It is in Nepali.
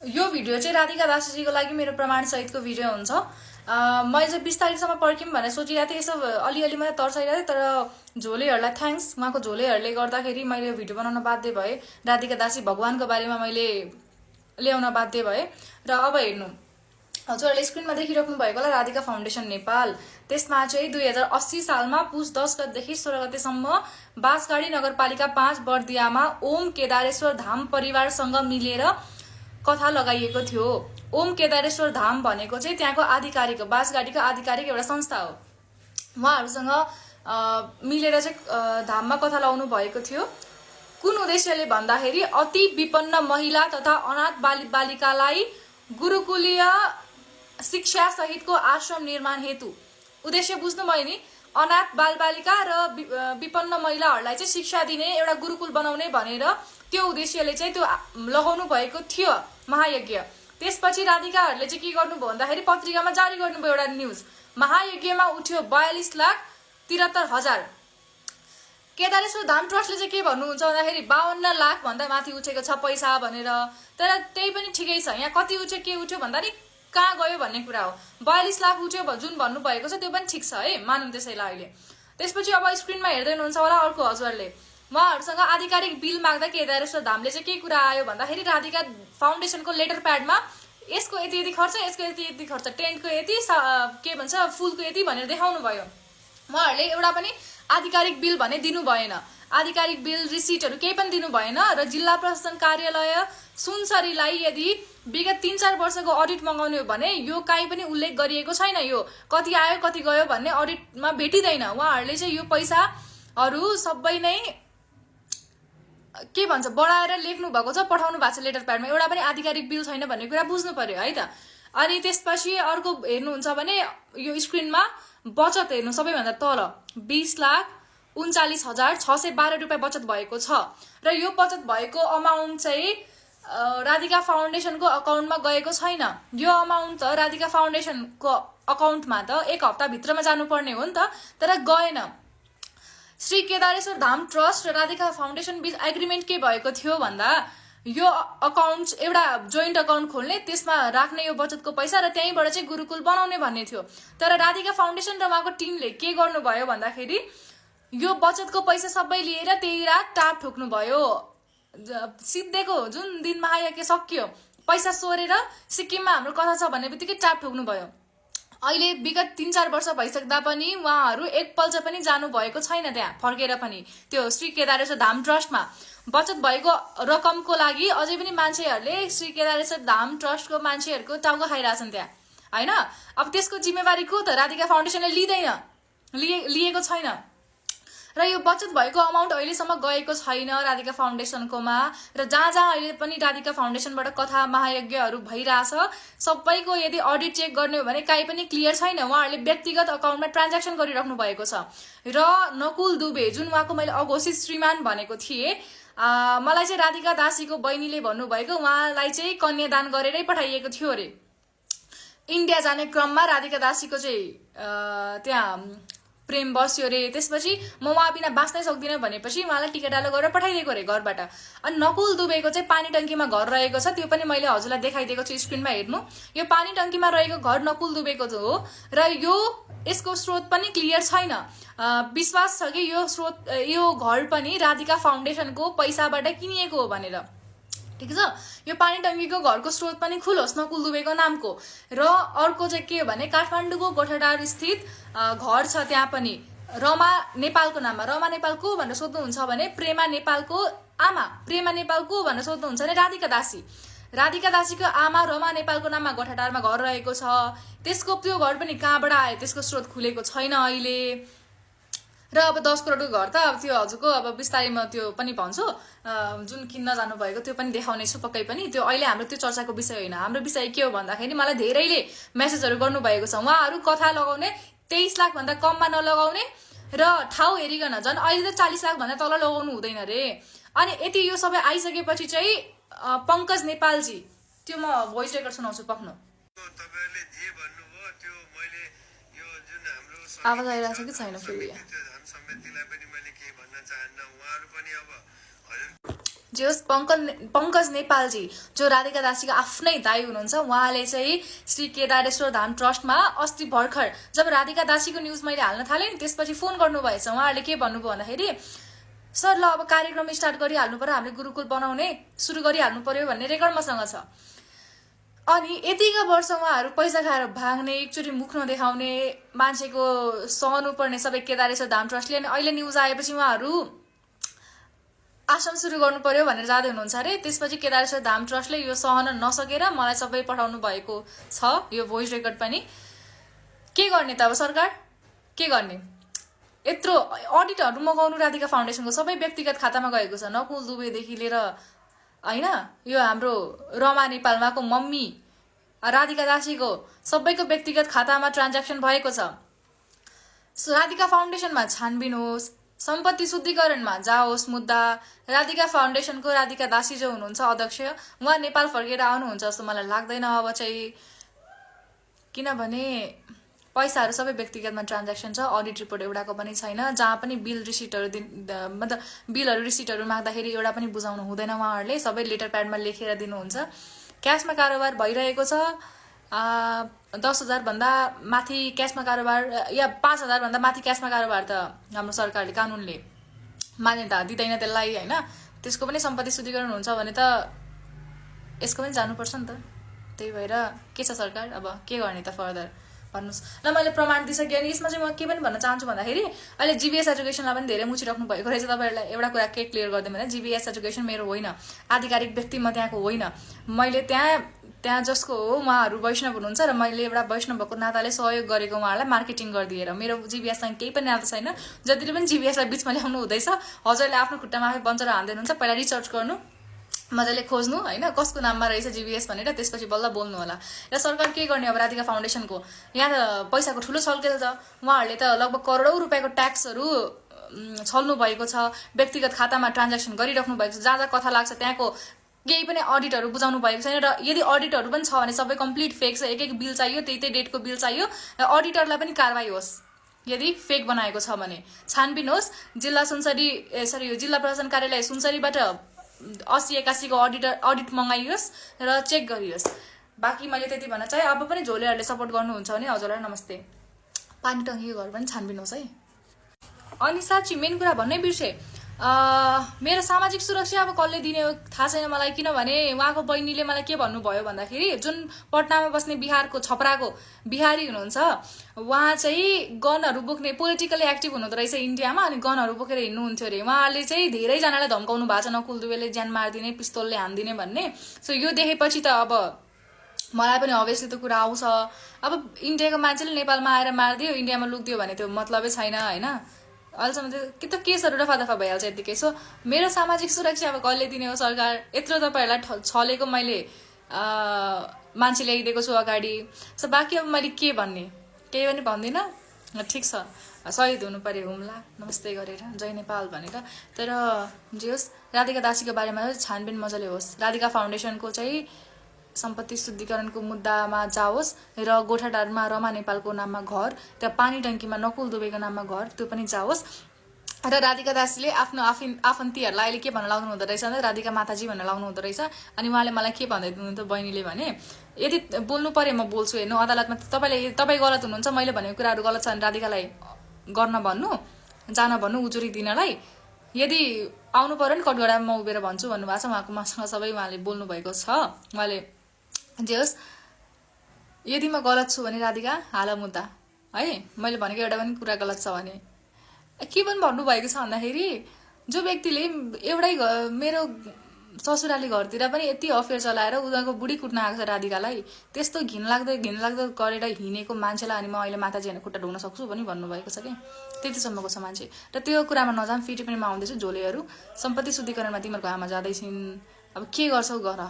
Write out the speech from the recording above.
यो भिडियो चाहिँ राधिका दासीजीको लागि मेरो प्रमाण सहितको भिडियो हुन्छ। मैले चाहिँ 20 तारिकसम्म पर्खिम भनेर सोचिरहेको थिएँ। यसो अलिअलि मात्रै तर्साइरहेको थिएँ, तर झोलेहरूलाई थ्याङ्क्स, उहाँको झोलेहरूले गर्दाखेरि मैले भिडियो बनाउन बाध्य भएँ। राधिका दासी भगवानको बारेमा मैले ल्याउन बाध्य भएँ। र अब हेर्नु, हजुरहरूले स्क्रिनमा देखिराख्नु भएको होला राधिका फाउन्डेसन नेपाल। त्यसमा चाहिँ 2080 सालमा पुस 10 गतेदेखि 16 गतेसम्म बाँसगाडी नगरपालिका 5 बर्दियामा ओम केदारेश्वर धाम परिवारसँग मिलेर कथा लगाइएको थियो। ओम केदारेश्वर धाम भनेको चाहिँ त्यहाँको आधिकारिक, बाँसगाडीको आधिकारिक एउटा संस्था हो। उहाँहरूसँग मिलेर चाहिँ धाममा कथा लगाउनु भएको थियो। कुन उद्देश्यले भन्दाखेरि अति विपन्न महिला तथा अनाथ बालिकालाई गुरुकुलीय शिक्षा सहितको आश्रम निर्माण हेतु। उद्देश्य बुझ्नुभयो नि, अनाथ बालबालिका र विपन्न महिलाहरूलाई चाहिँ शिक्षा दिने एउटा गुरुकुल बनाउने भनेर त्यो उद्देश्यले चाहिँ त्यो लगाउनु भएको थियो महायज्ञ। त्यसपछि राधिकाहरूले चाहिँ के गर्नुभयो भन्दाखेरि पत्रिकामा जारी गर्नुभयो एउटा न्युज। महायज्ञमा उठ्यो 42,73,000। केदारेश्वर धाम ट्रस्टले चाहिँ के भन्नुहुन्छ भन्दाखेरि 52 लाख भन्दा माथि उठेको छ पैसा भनेर। तर त्यही पनि ठिकै छ। यहाँ कति उठ्यो के उठ्यो भन्दाखेरि कहाँ गयो भन्ने कुरा हो। 42 लाख उठ्यो जुन भन्नुभएको छ त्यो पनि ठिक छ है, मानौँ त्यसैलाई अहिले। त्यसपछि अब स्क्रिनमा हेर्दै हुनुहुन्छ होला अर्को हजुरहरूले, उहाँहरूसँग आधिकारिक बिल माग्दा केदारेश्वर धामले चाहिँ के कुरा आयो भन्दाखेरि राधिका फाउन्डेसनको लेटर प्याडमा यसको यति यति खर्च, यसको यति यति खर्च, टेन्टको यति, के भन्छ फुलको यति भनेर देखाउनु भयो। उहाँहरूले एउटा पनि आधिकारिक बिल भने दिनु भएन। आधिकारिक बिल रिसिटहरू केही पनि दिनु भएन। र जिल्ला प्रशासन कार्यालय सुनसरीलाई यदि विगत 3-4 वर्षको अडिट मगाउने हो भने यो काहीँ पनि उल्लेख गरिएको छैन। यो कति आयो कति गयो भन्ने अडिटमा भेटिँदैन। उहाँहरूले चाहिँ यो पैसाहरू सबै नै के भन्छ बढाएर लेख्नु भएको छ, पठाउनु भएको छ लेटर प्याडमा। एउटा पनि आधिकारिक बिल छैन भन्ने कुरा बुझ्नु पर्यो है त। अनि त्यसपछि अर्को हेर्नुहुन्छ भने यो स्क्रिनमा बचत हेर्नु, सबैभन्दा तल 20,39,612 रुपियाँ बचत भएको छ। र यो बचत भएको अमाउन्ट चाहिँ राधिका फाउन्डेसनको अकाउन्टमा गएको छैन। यो अमाउन्ट त राधिका फाउन्डेसनको अकाउन्टमा त 1 हप्ताभित्रमा जानुपर्ने हो नि त, तर गएन। श्री केदारेश्वर धाम ट्रस्ट र राधिका फाउन्डेसन बीच एग्रिमेन्ट के भएको थियो भन्दा यो अकाउन्ट एउटा जोइन्ट अकाउन्ट खोल्ने, त्यसमा राख्ने यो बचतको पैसा र त्यहीँबाट चाहिँ गुरुकुल बनाउने भन्ने थियो। तर राधिका फाउन्डेसन र उहाँको टिमले के गर्नुभयो भन्दाखेरि यो बचतको पैसा सबै लिएर त्यही रात टाप ठोक्नु भयो। सिद्धेको जुन दिन महायज्ञ सकियो पैसा सोरेर सिक्किममा हाम्रो कथा छ भन्ने बित्तिकै टाप ठोक्नु भयो। अहिले विगत 3-4 वर्ष भइसक्दा पनि उहाँहरू एकपल्ट पनि जानु भएको छैन त्यहाँ फर्केर पनि। त्यो श्री केदारेश्वर धाम ट्रस्टमा बचत भएको रकमको लागि अझै पनि मान्छेहरूले श्री केदारेश्वर धाम ट्रस्टको मान्छेहरूको टाउको खाइरहेछन् त्यहाँ होइन। अब त्यसको जिम्मेवारी को त राधिका फाउन्डेसनले लिँदैन, लिएको छैन। र यो बचत भएको अमाउन्ट अहिलेसम्म गएको छैन राधिका फाउन्डेसनकोमा। र जहाँ जहाँ अहिले पनि राधिका फाउन्डेसनबाट कथा महायज्ञहरू भइरहेछ सबैको यदि अडिट चेक गर्ने हो भने काहीँ पनि क्लियर छैन। उहाँहरूले व्यक्तिगत अकाउन्टमा ट्रान्ज्याक्सन गरिराख्नु भएको छ। र नकुल दुबे जुन उहाँको मैले अघोषित श्रीमान भनेको थिएँ, मलाई चाहिँ राधिका दासीको बहिनीले भन्नुभएको उहाँलाई चाहिँ कन्यादान गरेरै पठाइएको थियो अरे। इन्डिया जाने क्रममा राधिका दासीको चाहिँ त्यहाँ प्रेम बस्यो अरे। त्यसपछि म उहाँ बिना बाँच्नै सक्दिनँ भनेपछि उहाँलाई टिकटालो गरेर पठाइदिएको अरे घरबाट। अनि नकुल दुबेको चाहिँ पानी टङ्कीमा घर रहेको छ, त्यो पनि मैले हजुरलाई देखाइदिएको छु स्क्रिनमा हेर्नु। यो पानी टङ्कीमा रहेको घर नकुल दुबेको हो र यसको स्रोत पनि क्लियर छैन। विश्वास छ कि यो घर पनि राधिका फाउन्डेसनको पैसाबाट किनिएको हो भनेर। ठिक छ, यो पानी टङ्कीको घरको स्रोत पनि खुलोस् नकुल दुबेको नामको। र अर्को चाहिँ के हो भने काठमाडौँको गोठाटार स्थित घर छ, त्यहाँ पनि रमा नेपालको नाममा। रमा नेपाल को भनेर सोध्नुहुन्छ भने प्रेमा नेपालको आमा, प्रेमा नेपाल को भनेर सोध्नुहुन्छ भने राधिका दासी। राधिका दासीको आमा रमा नेपालको नाममा गोठाटारमा घर रहेको छ। त्यसको त्यो घर पनि कहाँबाट आयो त्यसको स्रोत खुलेको छैन अहिले। र अब 10 करोडको घर त अब त्यो हजुरको अब बिस्तारैमा त्यो पनि भन्छु, जुन किन्न जानुभएको त्यो पनि देखाउने छु पक्कै पनि। त्यो अहिले हाम्रो त्यो चर्चाको विषय होइन। हाम्रो विषय के हो भन्दाखेरि मलाई धेरैले मेसेजहरू गर्नुभएको छ, उहाँहरू कथा लगाउने 23 लाख भन्दा कममा नलगाउने र ठाउँ हेरिकन झन् अहिले त 40 लाख भन्दा तल लगाउनु हुँदैन रे। अनि यति यो सबै आइसकेपछि चाहिँ पंकज नेपालजी, त्यो म भोइस रेकर्ड सुनाउँछु पक्नु। आवाज आइरहेको छ कि छैन फेरि? जे होस् पङ्कज नेपालजी जो राधिका दासीको आफ्नै दाई हुनुहुन्छ, उहाँले चाहिँ श्री केदारेश्वर धाम ट्रस्टमा अस्ति भर्खर जब राधिका दासीको न्युज मैले हाल्न थालेँ नि त्यसपछि फोन गर्नुभएछ। उहाँहरूले के भन्नुभयो भन्दाखेरि सर ल अब कार्यक्रम स्टार्ट गरिहाल्नु पर्यो, हामीले गुरुकुल बनाउने सुरु गरिहाल्नु पर्यो भन्ने रेकर्ड मसँग छ। अनि यतिका वर्ष उहाँहरू पैसा खाएर भाग्ने, एकचोटि मुख नदेखाउने मान्छेको सहनु पर्ने सबै केदारेश्वर धाम ट्रस्टले, अनि अहिले न्युज आएपछि उहाँहरू आश्रम सुरु गर्नु पर्यो भनेर जाँदै हुनुहुन्छ अरे। त्यसपछि केदारेश्वर धाम ट्रस्टले यो सहन नसकेर मलाई सबै पठाउनु भएको छ, यो भोइस रेकर्ड पनि। के गर्ने त अब सरकार, के गर्ने? यत्रो अडिटहरू मगाउनु राधिका फाउन्डेसनको सबै व्यक्तिगत खातामा गएको छ, नकुल दुबेदेखि लिएर होइन, यो हाम्रो रमा नेपालमाको मम्मी राधिका दासीको सबैको व्यक्तिगत खातामा ट्रान्ज्याक्सन भएको छ। राधिका फाउन्डेसनमा छानबिन होस्, सम्पत्ति शुद्धिकरणमा जाओस् मुद्दा। राधिका फाउन्डेसनको राधिका दासी जो हुनुहुन्छ अध्यक्ष, उहाँ नेपाल फर्केर आउनुहुन्छ जस्तो मलाई लाग्दैन अब चाहिँ, किनभने पैसाहरू सबै व्यक्तिगतमा ट्रान्ज्याक्सन छ। अडिट रिपोर्ट एउटाको पनि छैन, जहाँ पनि बिल रिसिटहरू मतलब बिलहरू रिसिटहरू माग्दाखेरि एउटा पनि बुझाउनु हुँदैन, उहाँहरूले सबै लेटर प्याडमा लेखेर दिनुहुन्छ। क्यासमा कारोबार भइरहेको छ, 10,000 भन्दा माथि क्यासमा कारोबार या 5,000 भन्दा माथि क्यासमा कारोबार त हाम्रो सरकारले कानुनले मान्यता दिँदैन त्यसलाई होइन। त्यसको पनि सम्पत्ति शुद्धिकरण हुन्छ भने त यसको पनि जानुपर्छ नि त। त्यही भएर के छ सरकार, अब के गर्ने त फर्दर भन्नुहोस् ल। मैले प्रमाण दिइसकेँ। अनि यसमा चाहिँ म के पनि भन्न चाहन्छु भन्दाखेरि अहिले जीबीएस एजुकेसनलाई पनि धेरै मुचिराख्नु भएको रहेछ। तपाईँहरूलाई एउटा कुरा के क्लियर गरिदिउँ भने जीबीएस एजुकेसन मेरो होइन, आधिकारिक व्यक्ति म त्यहाँको होइन। मैले त्यहाँ जसको हो उहाँहरू वैष्णव हुनुहुन्छ र मैले एउटा वैष्णव भएको नाताले सहयोग गरेको उहाँहरूलाई मार्केटिङ गरिदिएर। मेरो जीबीएससँग केही पनि नाता छैन। जतिले पनि जीबीएसलाई बिचमा ल्याउनु हुँदैछ, हजुरले आफ्नो खुट्टामा आफै बन्चर हाल्दै हुनुहुन्छ। पहिला रिसर्च गर्नु, मजाले खोज्नु होइन कसको नाममा रहेछ जीबीएस भनेर, त्यसपछि बल्ल बोल्नु होला। र सरकार के गर्ने अब राधिका फाउन्डेसनको? यहाँ त पैसाको ठुलो छल्केल छ। उहाँहरूले त लगभग करोडौँ रुपियाँको ट्याक्सहरू छल्नु भएको छ, व्यक्तिगत खातामा ट्रान्ज्याक्सन गरिराख्नु भएको छ। जहाँ जहाँ कथा लाग्छ त्यहाँको केही पनि अडिटहरू बुझाउनु भएको छैन। र यदि अडिटहरू पनि छ भने सबै कम्प्लिट फेक छ, एक बिल चाहियो, त्यही डेटको बिल चाहियो। र अडिटरलाई पनि कारवाही होस् यदि फेक बनाएको छ भने, छानबिन होस्। जिल्ला यो जिल्ला प्रशासन कार्यालय सुनसरीबाट 80-81 को अडिट मगाइयोस् र चेक गरियोस्। बाँकी मैले त्यति भन्न चाहे। अब पनि झोलेहरूले सपोर्ट गर्नुहुन्छ भने हजुरलाई नमस्ते, पानी टङ्की घर पनि छानबिन होस् है। अनि साँच्ची मेन कुरा भन्नै बिर्से, मेरो सामाजिक सुरक्षा अब कसले दिने हो थाहा छैन मलाई। किनभने उहाँको बहिनीले मलाई के भन्नुभयो भन्दाखेरि, जुन पटनामा बस्ने बिहारको छपराको बिहारी हुनुहुन्छ, उहाँ चाहिँ गनहरू बोक्ने पोलिटिकली एक्टिभ हुनुहुँदो रहेछ इन्डियामा, अनि गनहरू बोकेर हिँड्नुहुन्थ्यो अरे। उहाँले चाहिँ धेरैजनालाई धम्काउनु भएको छ, नकुल दुबेले ज्यान मारिदिने, पिस्तोलले हानिदिने भन्ने। सो यो देखेपछि त अब मलाई पनि अभियसली त्यो कुरा आउँछ। अब इन्डियाको मान्छेले नेपालमा आएर मारिदियो, इन्डियामा लुकिदियो भने त्यो मतलबै छैन होइन। अहिलेसम्म कि त केसहरू दफा भइहाल्छ यतिकै। सो मेरो सामाजिक सुरक्षा अब कसले दिने हो सरकार? यत्रो तपाईँहरूलाई छलेको मैले मान्छे ल्याइदिएको छु अगाडि। सो बाँकी अब मैले के भन्ने, केही पनि भन्दिनँ। ठिक छ, सहिद हुनु पर्यो हुम्ला नमस्ते गरेर, जय नेपाल भनेर। तर जे होस् राधिका दासीको बारेमा छानबिन मजाले होस्। राधिका फाउन्डेसनको चाहिँ सम्पत्ति शुद्धिकरणको मुद्दामा जाओस् र गोठाटारमा रमा नेपालको नाममा घर, त्यहाँ पानी टङ्कीमा नकुल दुबेको नाममा घर, त्यो पनि जाओस्। र राधिका दासीले आफ्नो आफन्तीहरूलाई अहिले के भन्न लाउनु हुँदो रहेछ भने राधिका माताजी भनेर लाउनु हुँदो रहेछ। अनि उहाँले मलाई के भन्दै हुनुहुन्थ्यो बहिनीले भने, यदि बोल्नु पर्यो म बोल्छु हेर्नु अदालतमा, तपाईँ गलत हुनुहुन्छ, मैले भनेको कुराहरू गलत छ भने राधिकालाई गर्न भन्नु, जान भन्नु उजुरी दिनलाई। यदि आउनु पर्यो नि कटगडामा म उभिएर भन्छु भन्नुभएको छ। उहाँको मसँग सबै उहाँले बोल्नु भएको छ। उहाँले जे होस् यदि म गलत छु भने राधिका हाल मुद्दा है, मैले भनेको एउटा पनि कुरा गलत छ भने। के पनि भन्नुभएको छ भन्दाखेरि, जो व्यक्तिले एउटै मेरो ससुराली घरतिर पनि यति अफेयर चलाएर उनीहरूको बुढी कुट्न आएको छ राधिकालाई, त्यस्तो घिनलाग्दो गरेर हिँडेको मान्छेलाई अनि म अहिले माताजी होइन खुट्टा ढुक्न सक्छु पनि भन्नुभएको छ कि। त्यतिसम्मको छ मान्छे। र त्यो कुरामा नजाम, फेरि पनि म आउँदैछु। झोलेहरू सम्पत्ति शुद्धिकरणमा तिमीहरूको आमा जाँदैछिन्, अब के गर्छौ गर।